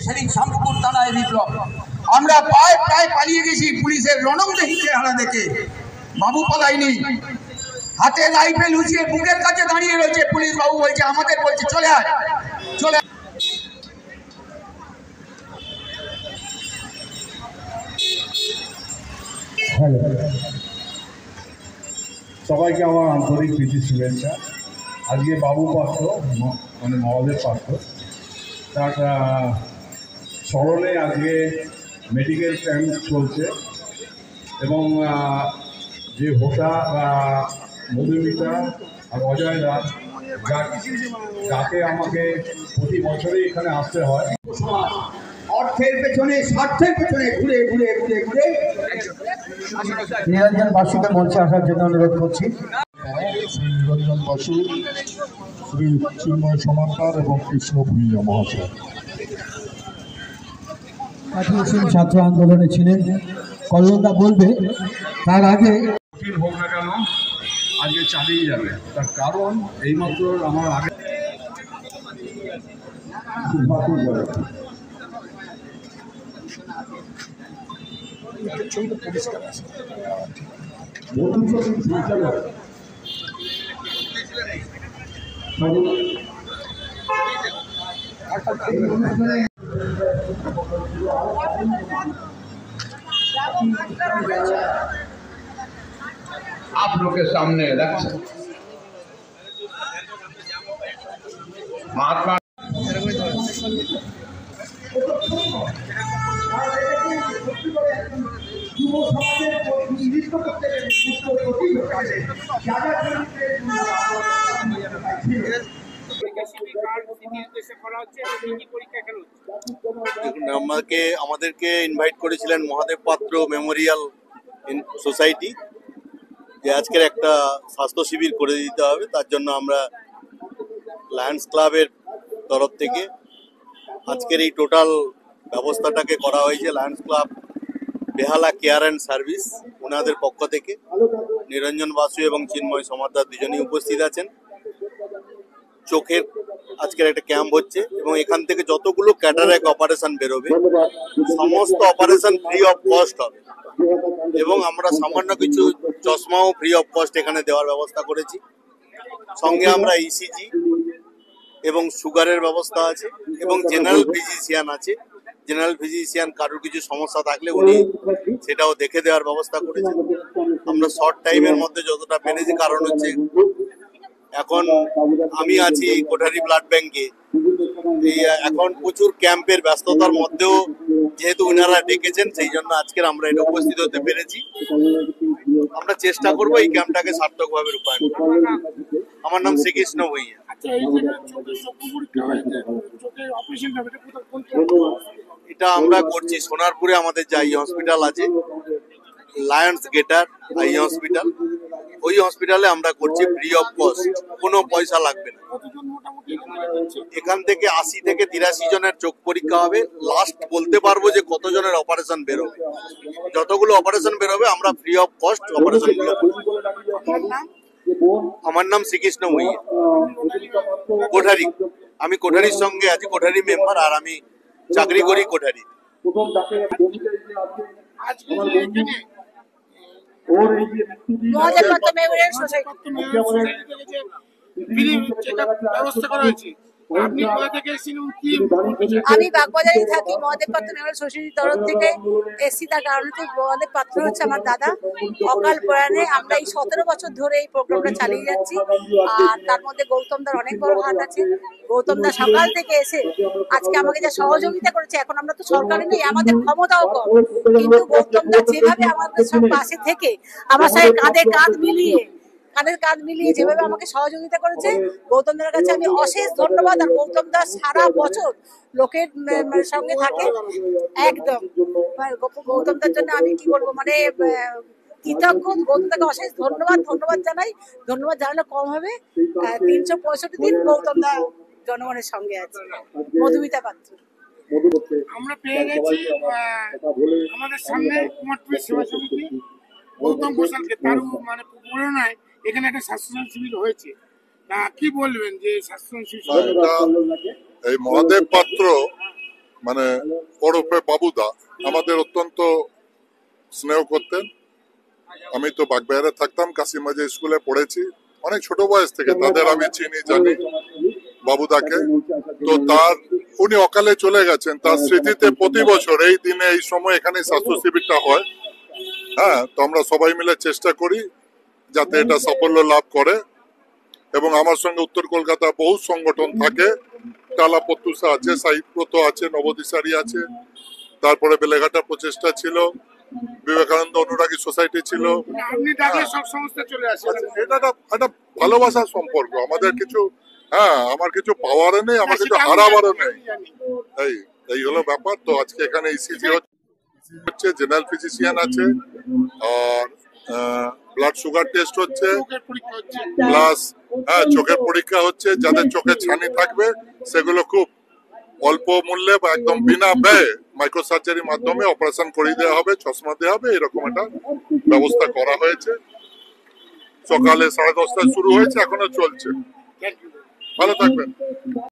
সেদিন শামপুকুর থানায় বিপ্লব। আমরা প্রায় পালিয়ে গেছি পুলিশের রণংদেহী চেহারা দেখে। বাবু পালাইনি, হাতে রাইফেল উঁচিয়ে বুকের কাছে দাঁড়িয়ে রয়েছে। পুলিশ বাবু বলছে, আমাদের বলছে চলে আয় চলে। সবাইকে আমার আন্তরিক প্রীতি শুভেচ্ছা। আজকে বাবু পাত্র মানে মহাদেব পাত্র তার স্মরণে আজকে মেডিকেল ক্যাম্প চলছে এবং যে হোতা মধুমিতা আর অজয় দাস যাকে আমাকে প্রতি বছরই এখানে আসতে হয়। অর্থের পেছনে স্বার্থের পেছনে ঘুরে ঘুরে ঘুরে ঘুরে নিরঞ্জন বাসুকে মঞ্চে আসার জন্য অনুরোধ করছি। শ্রী নিরঞ্জন বাসু, শ্রী চিন্ময় সমাদ্দার এবং কৃষ্ণ ভূঁইয়া মহাশয় ছাত্র আন্দোলনে ছিলেন। কল্যাণদা বলবে, তার আগে কঠিন হোক না কেন আজকে চালিয়ে যাবে। তার কারণ এইমাত্র আমার আগে आप लोग के सामने महात्मा আমাদেরকে ইনভাইট করেছিলেন মহাদেব পাত্র মেমোরিয়াল সোসাইটি যে আজকের একটা স্বাস্থ্য শিবির করে দিতে হবে। তার জন্য আমরা লায়ন্স ক্লাবের তরফ থেকে আজকের এই টোটাল ব্যবস্থাটাকে করা হয়েছে। Lions club Behala care and service ওনাদের পক্ষ থেকে নিরঞ্জন বাসু এবং চিন্ময় সমাদ্দার দুজনেই উপস্থিত আছেন। চোখের আজকের একটা ক্যাম্প হচ্ছে এবং এখান থেকে যতগুলো ক্যাটারাক্ট অপারেশন বেরোবে সমস্ত অপারেশন ফ্রি অফ কস্ট হবে এবং আমরা সামান্য কিছু চশমাও ফ্রি অফ কস্ট এখানে দেওয়ার ব্যবস্থা করেছি। সঙ্গে আমরা ইসিজি এবং সুগারের ব্যবস্থা আছে এবং জেনারেল ফিজিশিয়ান আছে। জেনারেল ফিজিশিয়ান কারোর কিছু সমস্যা থাকলে উনি সেটাও দেখে দেওয়ার ব্যবস্থা করেছেন। আমরা শর্ট টাইমের মধ্যে যতটা পেরেছি, কারণ হচ্ছে এখন আমি আছি কোঠারি ব্লাড ব্যাংকে, এই এখন প্রচুর ক্যাম্পের ব্যস্ততার মধ্যেও যেহেতু ওনারা ডেকেছেন সেই জন্য আজকের আমরা এটা উপস্থিত হতে পেরেছি। আমরা চেষ্টা করবো এই ক্যাম্পটাকে সার্থকভাবে রূপায়ণ। আমার নাম শ্রীকৃষ্ণ ভূঁইয়া। এটা আমরা করছি সোনারপুরে, আমাদের যে আই হসপিটাল আছে লায়ন্স গেটার আই হসপিটাল, ওই হসপিটালে আমরা করছি ফ্রি অফ কস্ট, কোনো পয়সা লাগবে না। এখান থেকে 80 থেকে 83 জনের চোখ পরীক্ষা হবে। লাস্ট বলতে পারবো যে কতজনের অপারেশন বেরোবে। যতগুলো অপারেশন বেরোবে আমরা ফ্রি অফ কস্ট অপারেশন গুলো করব। আমার নাম শ্রীকৃষ্ণ ভূঁইয়া, কোঠারি। আমি কোঠারির সঙ্গে আছি, কোঠারি মেম্বার, আর আমি চাকরি করি কোঠারি। মহাদেব পাত্র মেমোরিয়াল সোসাইটি ব্যবস্থা করা হয়েছে। আমি বাগবাজারে থাকি। মহাদেব পাত্র মেমোরিয়াল সোসাইটির তরফ থেকে এসছি, তার কারণ হচ্ছে মহাদেব পাত্র হচ্ছে আমার দাদা, অকাল প্রয়াণে। আমরা এই 17 বছর ধরে এই প্রোগ্রামটা চালিয়ে যাচ্ছি, আর তার মধ্যে গৌতম দার অনেক বড় হাত আছে। গৌতম দা সকাল থেকে এসে আজকে আমাকে যা সহযোগিতা করেছে, এখন আমরা তো সরকারি নেই, আমাদের ক্ষমতাও কম, কিন্তু গৌতম দা যেভাবে আমাদের সব পাশে থেকে আমার সাথে কাঁধে কাঁধ মিলিয়ে যেভাবে আমাকে সহযোগিতা করেছে, গৌতম দার কাছে আমি অশেষ ধন্যবাদ। আর গৌতম দা সারা বছর লোকের সঙ্গে থাকে একদম। গৌতম দার জন্য আমি কি বলবো, মানে কৃতজ্ঞ। গৌতম দাকে অশেষ ধন্যবাদ জানাই। ধন্যবাদ জানালে কম হবে। 365 দিন গৌতম দা জনগণের সঙ্গে আছে। মধুমিতা পাত্র। আমরা পেয়ে গেছি আমাদের সামনে কুমারটুলি সেবা সমিতি গৌতম ঘোষালকে, তার মানে প্রেরণায় এখানে একটা স্বাস্থ্য শিবির হয়েছে। তা কি বলবেন যে স্বাস্থ্য শিবির? এই মহাদেব পাত্র মানে ওরফে বাবুদা আমাদের অত্যন্ত স্নেহ করতেন। আমি তো বাগবাজারে থাকতাম, কাশিমাজি স্কুলে পড়েছি অনেক ছোট বয়স থেকে, তাদের আমি চিনি জানি বাবুদাকে। তো উনি অকালে চলে গেছেন, তার স্মৃতিতে প্রতি বছর এই দিনে এই সময় এখানে স্বাস্থ্য শিবিরটা হয়। হ্যাঁ, তো আমরা সবাই মিলে চেষ্টা করি যাতে এটা সাফল্য লাভ করে। এবং আমার সঙ্গে উত্তর কলকাতা বহু সংগঠন থাকে, টালা প্রত্যুষা আছে, সাহিব্রত আছে, নবদিশারি আছে, তারপরে বেলেঘাটা প্রচেষ্টা ছিল, বিবেকানন্দ অনুরাগী সোসাইটি ছিল। আপনি ডাকলে সব সংস্থা চলে আসে। এটা একটা ভালোবাসার সম্পর্ক আমাদের। কিছু আমার কিছু পাওয়ারও নেই, আমার কিছু হারাবারও নেই। এই হলো ব্যাপার। তো আজকে এখানে ইসিজি হচ্ছে, জেনারেল ফিজিশিয়ান আছে, আর ব্লাড সুগার টেস্ট হচ্ছে, প্লাস চোখের পরীক্ষা হচ্ছে। যাদের চোখে ছানি থাকবে সেগুলো খুব অল্প মূল্যে বা একদম বিনা ব্যয়ে মাইক্রোসার্জারির মাধ্যমে অপারেশন করিয়ে দেওয়া হবে, চশমা দেওয়া হবে, এরকম একটা ব্যবস্থা করা হয়েছে। সকালে 10:30টায় শুরু হয়েছে, এখনো চলছে। ভালো থাকবেন।